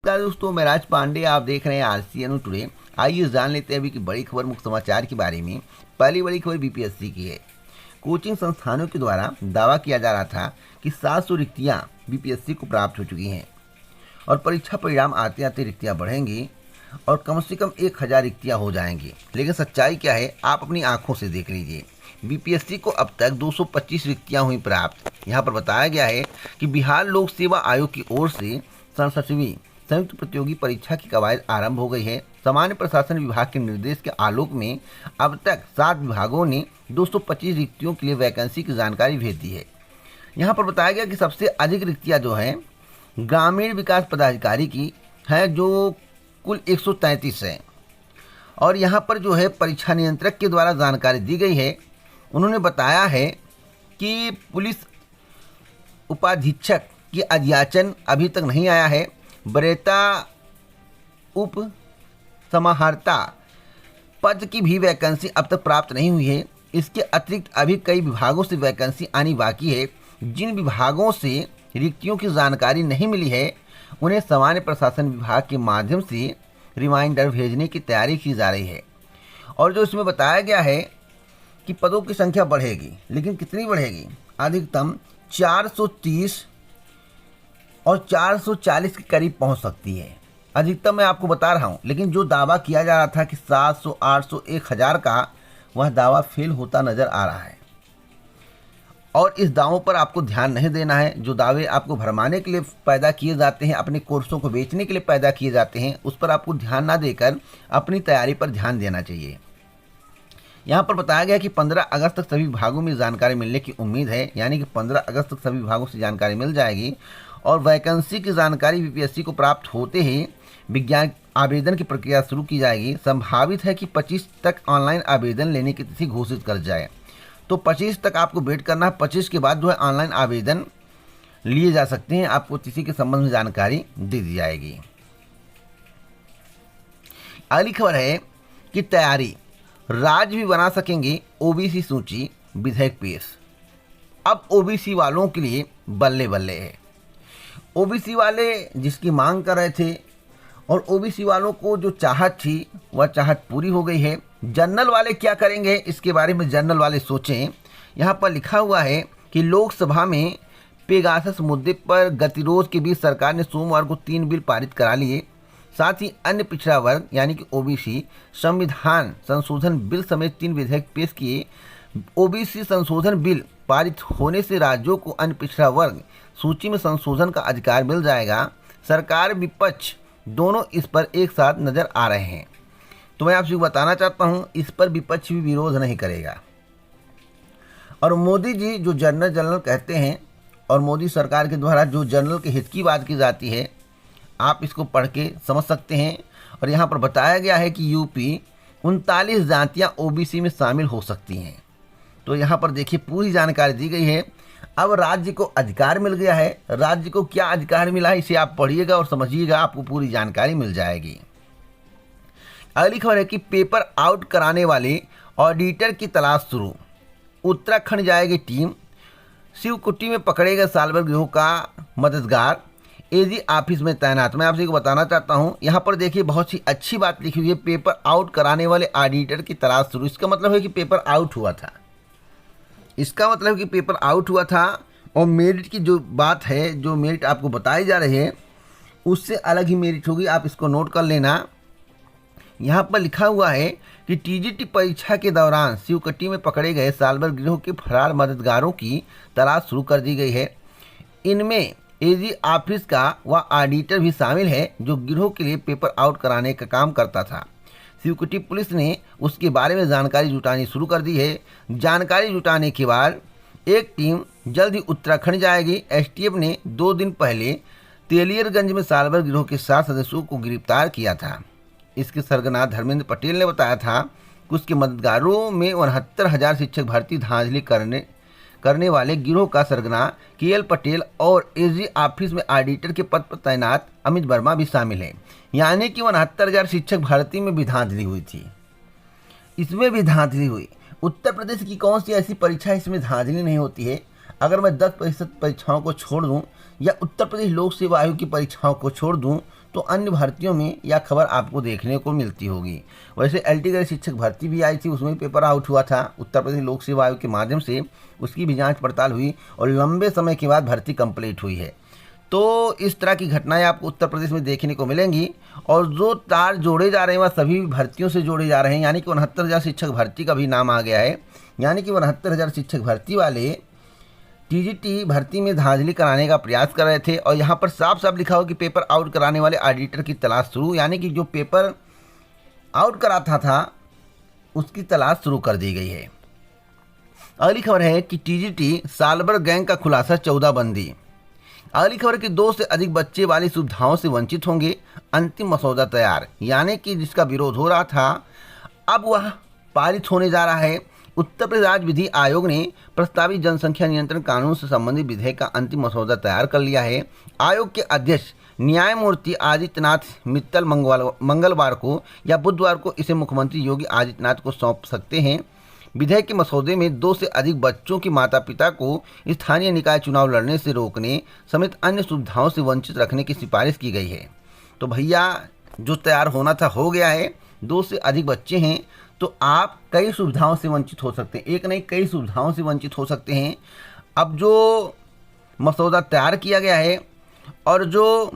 नमस्कार दोस्तों, मैं राज पांडे। आप देख रहे हैं आरसीएन टुडे। आइए जान लेते हैं अभी की बड़ी खबर मुख्य समाचार के बारे में। पहली बड़ी खबर बीपीएससी की है। कोचिंग संस्थानों के द्वारा दावा किया जा रहा था कि 700 रिक्तियां बीपीएससी को प्राप्त हो चुकी हैं और परीक्षा परिणाम आते आते रिक्तियां बढ़ेंगी और कम से कम 1000 रिक्तियां हो जाएंगी। लेकिन सच्चाई क्या है, आप अपनी आंखों से देख लीजिए। बीपीएससी को अब तक 225 रिक्तियां हुई प्राप्त। यहाँ पर बताया गया है कि बिहार लोक सेवा आयोग की ओर से 67वीं संयुक्त प्रतियोगी परीक्षा की कवायद आरंभ हो गई है। सामान्य प्रशासन विभाग के निर्देश के आलोक में अब तक 7 विभागों ने 225 रिक्तियों के लिए वैकेंसी की जानकारी भेज दी है। यहाँ पर बताया गया कि सबसे अधिक रिक्तियाँ जो हैं ग्रामीण विकास पदाधिकारी की है, जो कुल 133 है। और यहाँ पर जो है परीक्षा नियंत्रक के द्वारा जानकारी दी गई है। उन्होंने बताया है कि पुलिस उपाधीक्षक की अध्याचन अभी तक नहीं आया है। बरेता उप समाहर्ता पद की भी वैकेंसी अब तक प्राप्त नहीं हुई है। इसके अतिरिक्त अभी कई विभागों से वैकेंसी आनी बाकी है। जिन विभागों से रिक्तियों की जानकारी नहीं मिली है उन्हें सामान्य प्रशासन विभाग के माध्यम से रिमाइंडर भेजने की तैयारी की जा रही है। और जो इसमें बताया गया है कि पदों की संख्या बढ़ेगी, लेकिन कितनी बढ़ेगी? अधिकतम 430 और 440 के करीब पहुंच सकती है। अधिकतम मैं आपको बता रहा हूं, लेकिन जो दावा किया जा रहा था कि 700, 800, 1000 का, वह दावा फेल होता नज़र आ रहा है। और इस दावों पर आपको ध्यान नहीं देना है। जो दावे आपको भरमाने के लिए पैदा किए जाते हैं, अपने कोर्सों को बेचने के लिए पैदा किए जाते हैं, उस पर आपको ध्यान ना देकर अपनी तैयारी पर ध्यान देना चाहिए। यहाँ पर बताया गया कि 15 अगस्त तक सभी विभागों में जानकारी मिलने की उम्मीद है। यानी कि 15 अगस्त तक सभी विभागों से जानकारी मिल जाएगी और वैकेंसी की जानकारी बीपीएससी को प्राप्त होते ही विज्ञान आवेदन की प्रक्रिया शुरू की जाएगी। संभावित है कि 25 तक ऑनलाइन आवेदन लेने की तिथि घोषित कर जाए। तो 25 तक आपको वेट करना है। 25 के बाद जो है ऑनलाइन आवेदन लिए जा सकते हैं। आपको तिथि के संबंध में जानकारी दे दी जाएगी। अगली खबर है कि तैयारी, राज्य भी बना सकेंगे ओबीसी सूची, विधेयक पेश। अब ओबीसी वालों के लिए बल्ले बल्ले है। ओबीसी वाले जिसकी मांग कर रहे थे और ओबीसी वालों को जो चाहत थी वह चाहत पूरी हो गई है। जनरल वाले क्या करेंगे, इसके बारे में जनरल वाले सोचें। यहाँ पर लिखा हुआ है कि लोकसभा में पेगासस मुद्दे पर गतिरोध के बीच सरकार ने सोमवार को 3 बिल पारित करा लिए। साथ ही अन्य पिछड़ा वर्ग यानी कि ओबीसी संविधान संशोधन बिल समेत 3 विधेयक पेश किए। ओबीसी संशोधन बिल पारित होने से राज्यों को अन्य पिछड़ा वर्ग सूची में संशोधन का अधिकार मिल जाएगा। सरकार विपक्ष दोनों इस पर एक साथ नजर आ रहे हैं। तो मैं आपसे बताना चाहता हूं, इस पर विपक्ष भी विरोध नहीं करेगा। और मोदी जी जो जनरल कहते हैं और मोदी सरकार के द्वारा जो जनरल के हित की बात की जाती है, आप इसको पढ़ के समझ सकते हैं। और यहाँ पर बताया गया है कि यूपी 39 जातियाँ ओबीसी में शामिल हो सकती हैं। तो यहाँ पर देखिए पूरी जानकारी दी गई है। अब राज्य को अधिकार मिल गया है। राज्य को क्या अधिकार मिला है, इसे आप पढ़िएगा और समझिएगा, आपको पूरी जानकारी मिल जाएगी। अगली खबर है कि पेपर आउट कराने वाले ऑडिटर की तलाश शुरू। उत्तराखंड जाएगी टीम। शिवकुटी में पकड़े गए साल भर गिरोह का मददगार एजी ऑफिस में तैनात। मैं आपसे बताना चाहता हूं, यहाँ पर देखिए बहुत सी अच्छी बात लिखी हुई है। पेपर आउट कराने वाले ऑडिटर की तलाश शुरू। इसका मतलब है कि पेपर आउट हुआ था। इसका मतलब कि पेपर आउट हुआ था। और मेरिट की जो बात है, जो मेरिट आपको बताई जा रही है, उससे अलग ही मेरिट होगी। आप इसको नोट कर लेना। यहाँ पर लिखा हुआ है कि टीजीटी परीक्षा के दौरान शिवकटी में पकड़े गए साल भर गिरोह के फरार मददगारों की तलाश शुरू कर दी गई है। इनमें एजी ऑफिस का वह ऑडिटर भी शामिल है जो गिरोह के लिए पेपर आउट कराने का काम करता था। शिवकुटी पुलिस ने उसके बारे में जानकारी जुटानी शुरू कर दी है। जानकारी जुटाने के बाद एक टीम जल्द ही उत्तराखंड जाएगी। एसटीएफ ने 2 दिन पहले तेलियरगंज में साल भर गिरोह के 7 सदस्यों को गिरफ्तार किया था। इसके सरगना धर्मेंद्र पटेल ने बताया था कि उसके मददगारों में 69,000 शिक्षक भर्ती धांधली करने वाले गिरोह का सरगना केएल पटेल और एजी ऑफिस में ऑडिटर के पद पर तैनात अमित वर्मा भी शामिल है। यानी कि 69,000 शिक्षक भर्ती में भी धांधली हुई थी। इसमें भी धांधली हुई। उत्तर प्रदेश की कौन सी ऐसी परीक्षा इसमें धांधली नहीं होती है? अगर मैं 10% परीक्षाओं को छोड़ दूं या उत्तर प्रदेश लोक सेवा आयोग की परीक्षाओं को छोड़ दूं तो अन्य भर्तियों में यह खबर आपको देखने को मिलती होगी। वैसे एलटी ग्रेड शिक्षक भर्ती भी आई थी, उसमें पेपर आउट हुआ था उत्तर प्रदेश लोक सेवा आयोग के माध्यम से, उसकी भी जांच पड़ताल हुई और लंबे समय के बाद भर्ती कंप्लीट हुई है। तो इस तरह की घटनाएं आपको उत्तर प्रदेश में देखने को मिलेंगी। और जो तार जोड़े जा रहे हैं वह सभी भर्तियों से जोड़े जा रहे हैं, यानी कि 69,000 शिक्षक भर्ती का भी नाम आ गया है। यानी कि 69,000 शिक्षक भर्ती वाले टीजीटी भर्ती में धांधली कराने का प्रयास कर रहे थे। और यहाँ पर साफ साफ लिखा हो कि पेपर आउट कराने वाले ऑडिटर की तलाश शुरू, यानी कि जो पेपर आउट कराता था उसकी तलाश शुरू कर दी गई है। अगली खबर है कि टीजीटी सालभर गैंग का खुलासा 14 बंदी। अगली खबर कि 2 से अधिक बच्चे वाली सुविधाओं से वंचित होंगे, अंतिम मसौदा तैयार। यानी कि जिसका विरोध हो रहा था अब वह पारित होने जा रहा है। उत्तर प्रदेश राज्य विधि आयोग ने प्रस्तावित जनसंख्या नियंत्रण कानून से संबंधित विधेयक का अंतिम मसौदा तैयार कर लिया है। आयोग के अध्यक्ष न्यायमूर्ति आदित्यनाथ मित्तल मंगलवार को या बुधवार को इसे मुख्यमंत्री योगी आदित्यनाथ को सौंप सकते हैं। विधेयक के मसौदे में 2 से अधिक बच्चों के माता पिता को स्थानीय निकाय चुनाव लड़ने से रोकने समेत अन्य सुविधाओं से वंचित रखने की सिफारिश की गई है। तो भैया जो तैयार होना था हो गया है। 2 से अधिक बच्चे हैं तो आप कई सुविधाओं से वंचित हो सकते हैं, एक नहीं कई सुविधाओं से वंचित हो सकते हैं। अब जो मसौदा तैयार किया गया है और जो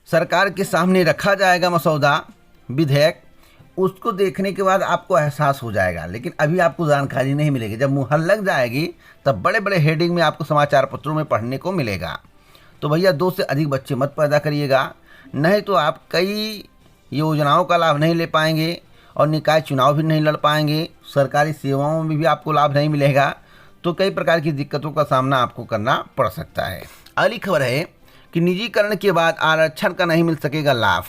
सरकार के सामने रखा जाएगा मसौदा विधेयक, उसको देखने के बाद आपको एहसास हो जाएगा। लेकिन अभी आपको जानकारी नहीं मिलेगी, जब मुहर लग जाएगी तब बड़े बड़े हेडिंग में आपको समाचार पत्रों में पढ़ने को मिलेगा। तो भैया 2 से अधिक बच्चे मत पैदा करिएगा, नहीं तो आप कई योजनाओं का लाभ नहीं ले पाएंगे और निकाय चुनाव भी नहीं लड़ पाएंगे, सरकारी सेवाओं में भी आपको लाभ नहीं मिलेगा। तो कई प्रकार की दिक्कतों का सामना आपको करना पड़ सकता है। अगली खबर है कि निजीकरण के बाद आरक्षण का नहीं मिल सकेगा लाभ।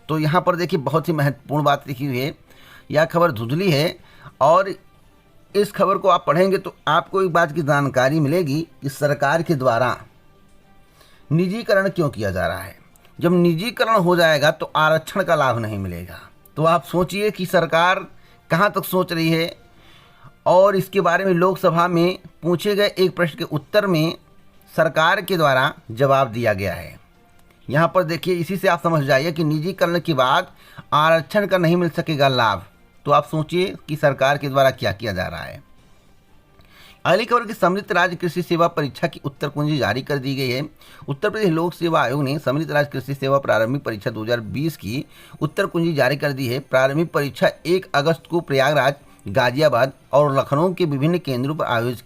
तो यहाँ पर देखिए बहुत ही महत्वपूर्ण बात लिखी हुई है, यह खबर धुंधली है और इस खबर को आप पढ़ेंगे तो आपको एक बात की जानकारी मिलेगी कि सरकार के द्वारा निजीकरण क्यों किया जा रहा है। जब निजीकरण हो जाएगा तो आरक्षण का लाभ नहीं मिलेगा। तो आप सोचिए कि सरकार कहाँ तक सोच रही है। और इसके बारे में लोकसभा में पूछे गए एक प्रश्न के उत्तर में सरकार के द्वारा जवाब दिया गया है। यहाँ पर देखिए, इसी से आप समझ जाइए कि निजीकरण के बाद आरक्षण का नहीं मिल सकेगा लाभ। तो आप सोचिए कि सरकार के द्वारा क्या किया जा रहा है। अगली खबर की सम्मिलित राज्य कृषि सेवा परीक्षा की उत्तर कुंजी जारी कर दी गई है। उत्तर प्रदेश लोक सेवा आयोग ने सम्मिलित राज्य कृषि सेवा प्रारंभिक परीक्षा 2020 की उत्तर कुंजी जारी कर दी है। प्रारंभिक परीक्षा 1 अगस्त को प्रयागराज, गाजियाबाद और लखनऊ के विभिन्न केंद्रों पर आयोजित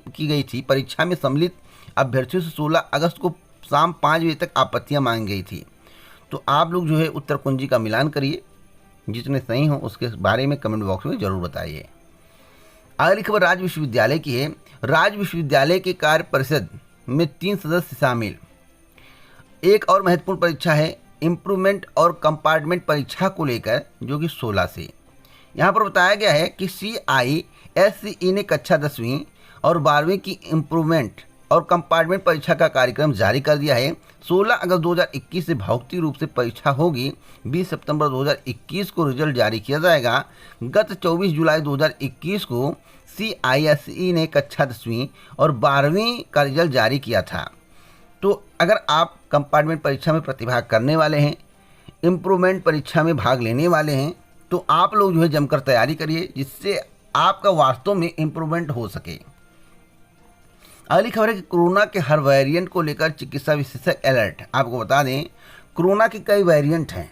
की गई थी। परीक्षा में सम्मिलित अभ्यर्थियों से 16 अगस्त को शाम 5 बजे तक आपत्तियां मांगी गई थी। तो आप लोग जो है उत्तर कुंजी का मिलान करिए, जितने सही हों उसके बारे में कमेंट बॉक्स में जरूर बताइए। अगली खबर राज्य विश्वविद्यालय की है। राज्य विश्वविद्यालय के कार्य परिषद में 3 सदस्य शामिल। एक और महत्वपूर्ण परीक्षा है इम्प्रूवमेंट और कंपार्टमेंट परीक्षा को लेकर, जो कि 16 से। यहाँ पर बताया गया है कि CISCE ने कक्षा 10वीं और 12वीं की इम्प्रूवमेंट और कंपार्टमेंट परीक्षा का कार्यक्रम जारी कर दिया है। 16 अगस्त 2021 से भौतिक रूप से परीक्षा होगी। 20 सितंबर 2021 को रिजल्ट जारी किया जाएगा। गत 24 जुलाई 2021 को CISCE ने कक्षा 10वीं और 12वीं का रिजल्ट जारी किया था। तो अगर आप कंपार्टमेंट परीक्षा में प्रतिभाग करने वाले हैं, इम्प्रूवमेंट परीक्षा में भाग लेने वाले हैं, तो आप लोग जो है जमकर तैयारी करिए, जिससे आपका वास्तव में इम्प्रूवमेंट हो सके। अगली खबर है कि कोरोना के हर वेरिएंट को लेकर चिकित्सा विशेषज्ञ अलर्ट। आपको बता दें कोरोना के कई वेरिएंट हैं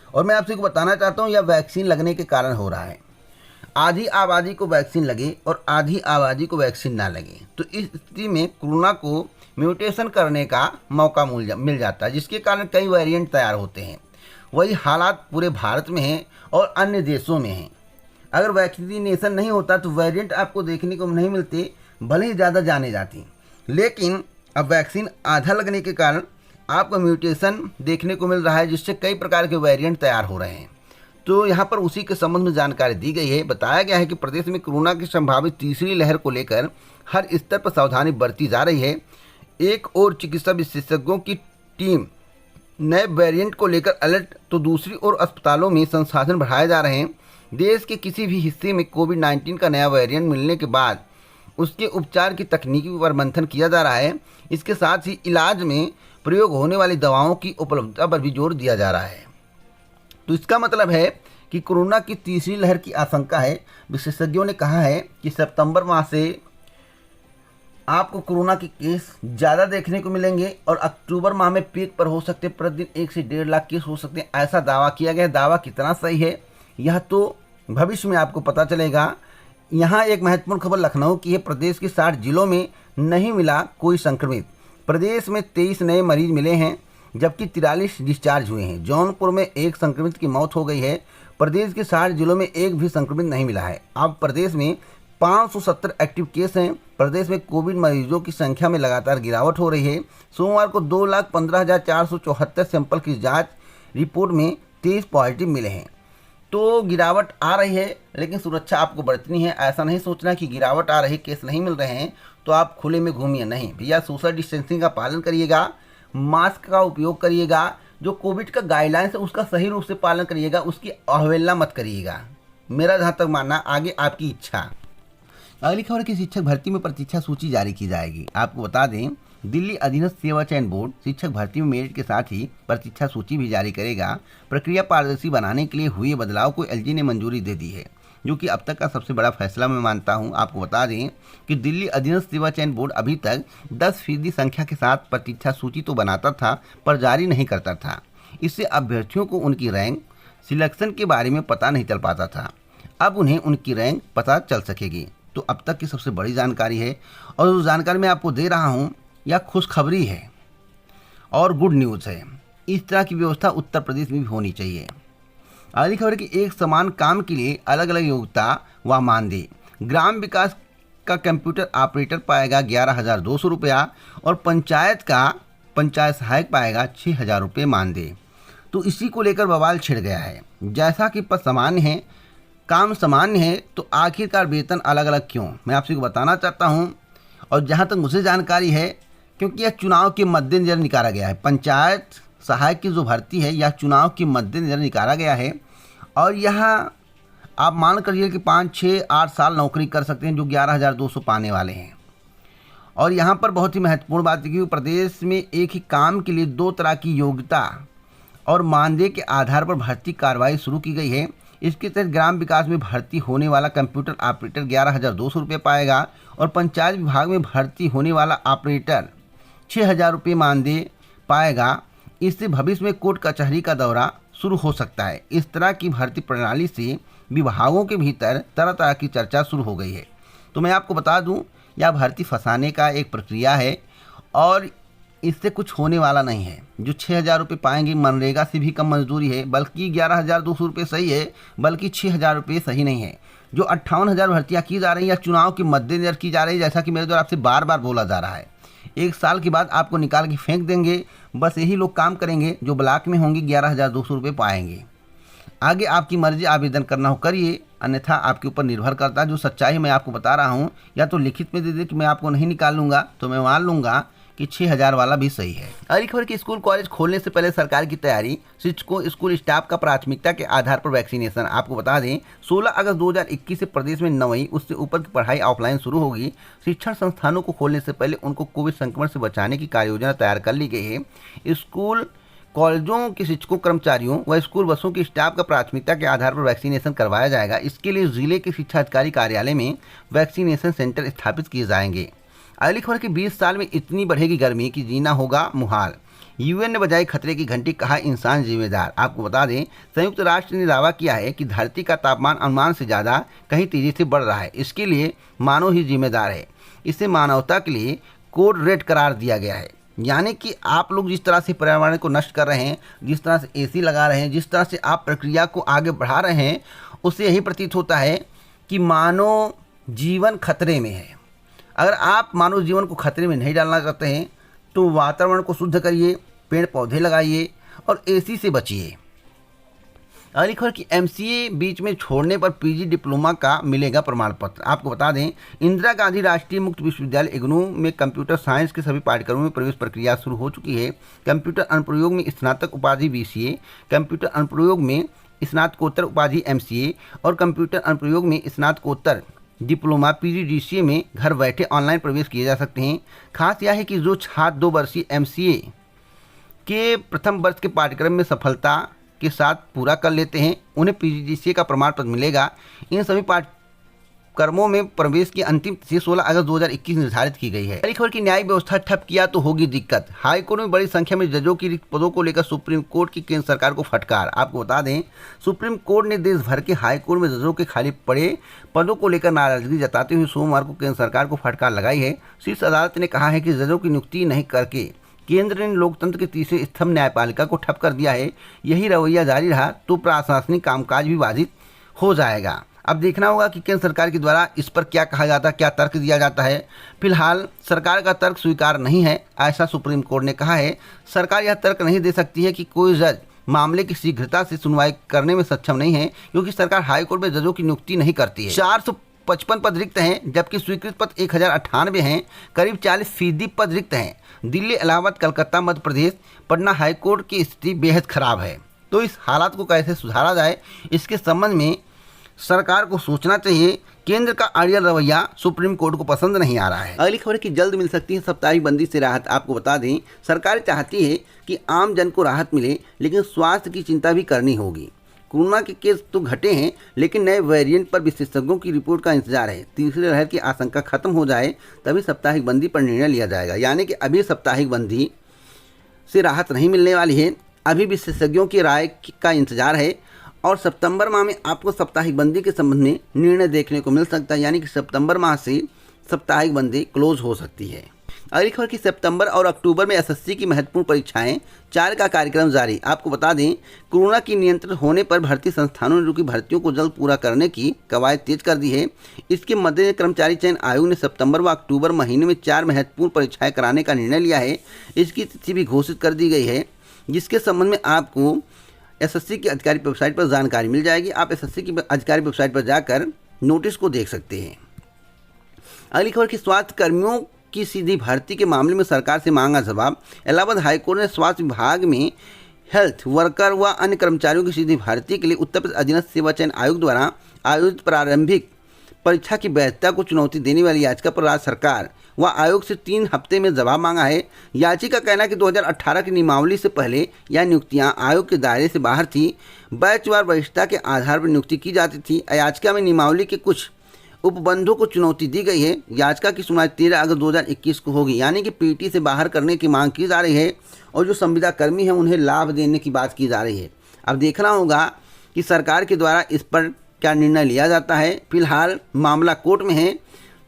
और मैं आपसे को बताना चाहता हूँ यह वैक्सीन लगने के कारण हो रहा है। आधी आबादी को वैक्सीन लगे और आधी आबादी को वैक्सीन ना लगे, तो इस स्थिति में कोरोना को म्यूटेशन करने का मौका मिल जाता है, जिसके कारण कई वेरिएंट तैयार होते हैं। वही हालात पूरे भारत में हैं और अन्य देशों में हैं। अगर वैक्सीनेशन नहीं होता तो वेरिएंट आपको देखने को नहीं मिलते, भले ही ज़्यादा जाने जाती। लेकिन अब वैक्सीन आधा लगने के कारण आपको म्यूटेशन देखने को मिल रहा है, जिससे कई प्रकार के वेरिएंट तैयार हो रहे हैं। तो यहाँ पर उसी के संबंध में जानकारी दी गई है। बताया गया है कि प्रदेश में कोरोना की संभावित तीसरी लहर को लेकर हर स्तर पर सावधानी बरती जा रही है। एक और चिकित्सा विशेषज्ञों की टीम नए वेरिएंट को लेकर अलर्ट, तो दूसरी ओर अस्पतालों में संसाधन बढ़ाए जा रहे हैं। देश के किसी भी हिस्से में कोविड-19 का नया वेरिएंट मिलने के बाद उसके उपचार की तकनीकी पर मंथन किया जा रहा है। इसके साथ ही इलाज में प्रयोग होने वाली दवाओं की उपलब्धता पर भी जोर दिया जा रहा है। तो इसका मतलब है कि कोरोना की तीसरी लहर की आशंका है। विशेषज्ञों ने कहा है कि सितंबर माह से आपको कोरोना के केस ज़्यादा देखने को मिलेंगे और अक्टूबर माह में पीक पर हो सकते हैं, प्रतिदिन 1 से 1.5 लाख केस हो सकते हैं, ऐसा दावा किया गया है। दावा कितना सही है यह तो भविष्य में आपको पता चलेगा। यहाँ एक महत्वपूर्ण खबर लखनऊ की है। प्रदेश के 60 जिलों में नहीं मिला कोई संक्रमित। प्रदेश में 23 नए मरीज मिले हैं जबकि 43 डिस्चार्ज हुए हैं। जौनपुर में एक संक्रमित की मौत हो गई है। प्रदेश के 60 जिलों में एक भी संक्रमित नहीं मिला है। अब प्रदेश में 570 एक्टिव केस हैं। प्रदेश में कोविड मरीजों की संख्या में लगातार गिरावट हो रही है। सोमवार को 2,15,474 सैंपल की जांच रिपोर्ट में 23 पॉजिटिव मिले हैं। तो गिरावट आ रही है, लेकिन सुरक्षा आपको बरतनी है। ऐसा नहीं सोचना कि गिरावट आ रही, केस नहीं मिल रहे हैं तो आप खुले में घूमिए, नहीं भैया। सोशल डिस्टेंसिंग का पालन करिएगा, मास्क का उपयोग करिएगा, जो कोविड का गाइडलाइंस है उसका सही रूप से पालन करिएगा, उसकी अवहेलना मत करिएगा। मेरा जहाँ तक मानना, आगे आपकी इच्छा। अगली खबर की शिक्षक भर्ती में प्रतीक्षा सूची जारी की जाएगी। आपको बता दें, दिल्ली अधीनस्थ सेवा चयन बोर्ड शिक्षक भर्ती में मेरिट के साथ ही प्रतीक्षा सूची भी जारी करेगा। प्रक्रिया पारदर्शी बनाने के लिए हुए बदलाव को एलजी ने मंजूरी दे दी है, जो कि अब तक का सबसे बड़ा फैसला मैं मानता हूं। आपको बता दें कि दिल्ली अधीनस्थ सेवा चयन बोर्ड अभी तक 10% संख्या के साथ प्रतीक्षा सूची तो बनाता था पर जारी नहीं करता था। इससे अभ्यर्थियों को उनकी रैंक सिलेक्शन के बारे में पता नहीं चल पाता था। अब उन्हें उनकी रैंक पता चल सकेगी। तो अब तक की सबसे बड़ी जानकारी है, और उस जानकारी मैं आपको दे रहा हूँ यह खुशखबरी है और गुड न्यूज़ है। इस तरह की व्यवस्था उत्तर प्रदेश में भी होनी चाहिए। अगली खबर कि एक समान काम के लिए अलग अलग योग्यता व मानदेय। ग्राम विकास का कंप्यूटर ऑपरेटर पाएगा 11,200 रुपया और पंचायत सहायक पाएगा 6,000 रुपये मानदेय। तो इसी को लेकर बवाल छिड़ गया है। जैसा कि पद सामान्य है, काम सामान्य है, तो आखिरकार वेतन अलग अलग क्यों, मैं आपसे को बताना चाहता हूं। और जहां तक मुझे जानकारी है, क्योंकि यह चुनाव के मद्देनजर निकाला गया है। पंचायत सहायक की जो भर्ती है यह चुनाव के मद्देनजर निकाला गया है। और यहाँ आप मान कर चलिए कि 5, 6, 8 साल नौकरी कर सकते हैं, जो 11,200 पाने वाले हैं। और यहाँ पर बहुत ही महत्वपूर्ण बात है कि प्रदेश में एक ही काम के लिए 2 तरह की योग्यता और मानदेय के आधार पर भर्ती कार्रवाई शुरू की गई है। इसके तहत ग्राम विकास में भर्ती होने वाला कंप्यूटर ऑपरेटर 11,200 रुपये पाएगा और पंचायत विभाग में भर्ती होने वाला ऑपरेटर 6,000 रुपये मानदेय पाएगा। इससे भविष्य में कोर्ट कचहरी का दौरा शुरू हो सकता है। इस तरह की भर्ती प्रणाली से विभागों के भीतर तरह तरह की चर्चा शुरू हो गई है। तो मैं आपको बता दूं, यह भर्ती फंसाने का एक प्रक्रिया है और इससे कुछ होने वाला नहीं है। जो 6,000 रुपये पाएंगे, मनरेगा से भी कम मजदूरी है, बल्कि 11,200 रुपये सही है, बल्कि 6,000 रुपये सही नहीं है। जो 58,000 भर्तियाँ की जा रही हैं या चुनाव के मद्देनजर की जा रही है, जैसा कि मेरे द्वारा आपसे बार बार बोला जा रहा है, 1 साल के बाद आपको निकाल के फेंक देंगे। बस यही लोग काम करेंगे जो ब्लॉक में होंगे, 11,200 रुपये पाएंगे। आगे आपकी मर्जी, आवेदन करना हो करिए, अन्यथा आपके ऊपर निर्भर करता है। जो सच्चाई मैं आपको बता रहा हूँ, या तो लिखित में दे दे कि मैं आपको नहीं निकाल लूँगा, तो मैं मान लूँगा कि 6,000 वाला भी सही है। अगली खबर कि स्कूल कॉलेज खोलने से पहले सरकार की तैयारी, शिक्षकों स्कूल स्टाफ का प्राथमिकता के आधार पर वैक्सीनेशन। आपको बता दें, 16 अगस्त 2021 से प्रदेश में 9वीं उससे ऊपर की पढ़ाई ऑफलाइन शुरू होगी। शिक्षण संस्थानों को खोलने से पहले उनको कोविड संक्रमण से बचाने की कार्ययोजना तैयार कर ली गई है। स्कूल कॉलेजों के शिक्षकों कर्मचारियों व स्कूल बसों की स्टाफ का प्राथमिकता के आधार पर वैक्सीनेशन करवाया जाएगा। इसके लिए जिले के शिक्षा अधिकारी कार्यालय में वैक्सीनेशन सेंटर स्थापित किए जाएंगे। अगली खबर कि 20 साल में इतनी बढ़ेगी गर्मी कि जीना होगा मुहाल। यूएन ने बजाई खतरे की घंटी, कहा इंसान जिम्मेदार। आपको बता दें, संयुक्त राष्ट्र ने दावा किया है कि धरती का तापमान अनुमान से ज़्यादा कहीं तेजी से बढ़ रहा है। इसके लिए मानव ही जिम्मेदार है। इसे मानवता के लिए कोड रेड करार दिया गया है। यानी कि आप लोग जिस तरह से पर्यावरण को नष्ट कर रहे हैं, जिस तरह से एसी लगा रहे हैं, जिस तरह से आप प्रक्रिया को आगे बढ़ा रहे हैं, उससे यही प्रतीत होता है कि मानव जीवन खतरे में है। अगर आप मानव जीवन को खतरे में नहीं डालना चाहते हैं तो वातावरण को शुद्ध करिए, पेड़ पौधे लगाइए और एसी से बचिए। अगली खबर कि एमसीए बीच में छोड़ने पर पीजी डिप्लोमा का मिलेगा प्रमाण पत्र। आपको बता दें, इंदिरा गांधी राष्ट्रीय मुक्त विश्वविद्यालय इग्नू में कंप्यूटर साइंस के सभी पाठ्यक्रमों में प्रवेश प्रक्रिया शुरू हो चुकी है। कंप्यूटर अनुप्रयोग में स्नातक उपाधि बीसीए, कंप्यूटर अनुप्रयोग में स्नातकोत्तर उपाधि एमसीए और कंप्यूटर अनुप्रयोग में स्नातकोत्तर डिप्लोमा पीजीडीसीए में घर बैठे ऑनलाइन प्रवेश किए जा सकते हैं। खास यह है कि जो छात्र 2 वर्षीय एमसीए के प्रथम वर्ष के पाठ्यक्रम में सफलता के साथ पूरा कर लेते हैं उन्हें पीजीडीसीए का प्रमाण पत्र मिलेगा। इन सभी पाठ्यक्रमों में प्रवेश की अंतिम तिथि 16 अगस्त 2021 निर्धारित की गई है। अगली खबर की न्यायिक व्यवस्था ठप किया तो होगी दिक्कत। हाईकोर्ट में बड़ी संख्या में जजों की रिक्त पदों को लेकर सुप्रीम कोर्ट की केंद्र सरकार को फटकार। आपको बता दें, सुप्रीम कोर्ट ने देश भर के हाईकोर्ट में जजों के खाली पड़े पदों को लेकर नाराजगी जताते हुए सोमवार को केंद्र सरकार को फटकार लगाई है। शीर्ष अदालत ने कहा है कि जजों की नियुक्ति नहीं करके केंद्र ने लोकतंत्र के तीसरे स्तंभ न्यायपालिका को ठप कर दिया है। यही रवैया जारी रहा तो प्रशासनिक कामकाज भी बाधित हो जाएगा। अब देखना होगा कि केंद्र सरकार के द्वारा इस पर क्या कहा जाता है, क्या तर्क दिया जाता है। फिलहाल सरकार का तर्क स्वीकार नहीं है, ऐसा सुप्रीम कोर्ट ने कहा है। सरकार यह तर्क नहीं दे सकती है कि कोई जज मामले की शीघ्रता से सुनवाई करने में सक्षम नहीं है, क्योंकि सरकार हाईकोर्ट में जजों की नियुक्ति नहीं करती है। 455 पद रिक्त हैं, जबकि स्वीकृत पद 1098 हैं। करीब 40% पद रिक्त हैं। दिल्ली, इलाहाबाद, कलकत्ता, मध्य प्रदेश, पटना हाईकोर्ट की स्थिति बेहद खराब है। तो इस हालात को कैसे सुधारा जाए, इसके संबंध में सरकार को सोचना चाहिए। केंद्र का अड़ियल रवैया सुप्रीम कोर्ट को पसंद नहीं आ रहा है। अगली खबर की जल्द मिल सकती है साप्ताहिक बंदी से राहत। आपको बता दें, सरकार चाहती है कि आम जन को राहत मिले, लेकिन स्वास्थ्य की चिंता भी करनी होगी। कोरोना के केस तो घटे हैं, लेकिन नए वेरिएंट पर विशेषज्ञों की रिपोर्ट का इंतजार है। तीसरी लहर की आशंका खत्म हो जाए तभी साप्ताहिक बंदी पर निर्णय लिया जाएगा। यानी कि अभी साप्ताहिक बंदी से राहत नहीं मिलने वाली है, अभी विशेषज्ञों की राय का इंतजार है और सितंबर माह में आपको साप्ताहिक बंदी के संबंध में निर्णय देखने को मिल सकता है। यानी कि सितंबर माह से साप्ताहिक बंदी क्लोज हो सकती है। अगली खबर की सितंबर और अक्टूबर में एसएससी की महत्वपूर्ण परीक्षाएं 4 का कार्यक्रम जारी। आपको बता दें, कोरोना की नियंत्रण होने पर भर्ती संस्थानों ने रुकी भर्तियों को जल्द पूरा करने की कवायद तेज कर दी है। इसके मद्देनजर कर्मचारी चयन आयोग ने सितंबर व अक्टूबर महीने में 4 महत्वपूर्ण परीक्षाएं कराने का निर्णय लिया है। इसकी तिथि भी घोषित कर दी गई है, जिसके संबंध में आपको एसएससी की आधिकारिक वेबसाइट पर जानकारी मिल जाएगी। आप एसएससी की आधिकारिक वेबसाइट पर जाकर नोटिस को देख सकते हैं। अगली खबर की स्वास्थ्य कर्मियों की सीधी भर्ती के मामले में सरकार से मांगा जवाब। इलाहाबाद हाईकोर्ट ने स्वास्थ्य विभाग में हेल्थ वर्कर व अन्य कर्मचारियों की सीधी भर्ती के लिए उत्तर प्रदेश अधीनस्थ सेवा चयन आयोग द्वारा आयोजित प्रारंभिक परीक्षा की वैधता को चुनौती देने वाली याचिका पर राज्य सरकार व आयोग से 3 हफ्ते में जवाब मांगा है। याचिका का कहना है कि 2018 की नियमावली से पहले यह नियुक्तियां आयोग के दायरे से बाहर थी। बैचवार वरिष्ठता के आधार पर नियुक्ति की जाती थी। याचिका में नियमावली के कुछ उपबंधों को चुनौती दी गई है। याचिका की सुनवाई 13 अगस्त 2021 को होगी। यानी कि पीटी से बाहर करने की मांग की जा रही है और जो संविदा कर्मी हैं उन्हें लाभ देने की बात की जा रही है। अब देखना होगा कि सरकार के द्वारा इस पर क्या निर्णय लिया जाता है। फिलहाल मामला कोर्ट में है।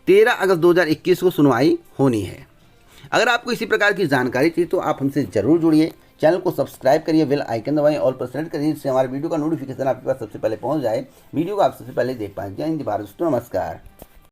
13 अगस्त 2021 को सुनवाई होनी है। अगर आपको इसी प्रकार की जानकारी चाहिए तो आप हमसे जरूर जुड़िए। चैनल को सब्सक्राइब करिए, बेल आइकन दबाएं और पर सेलेक्ट करिए, जिससे हमारे वीडियो का नोटिफिकेशन आपके पास सबसे पहले पहुंच जाए, वीडियो को आप सबसे पहले देख पाएं। जय हिंद, भारत, नमस्कार।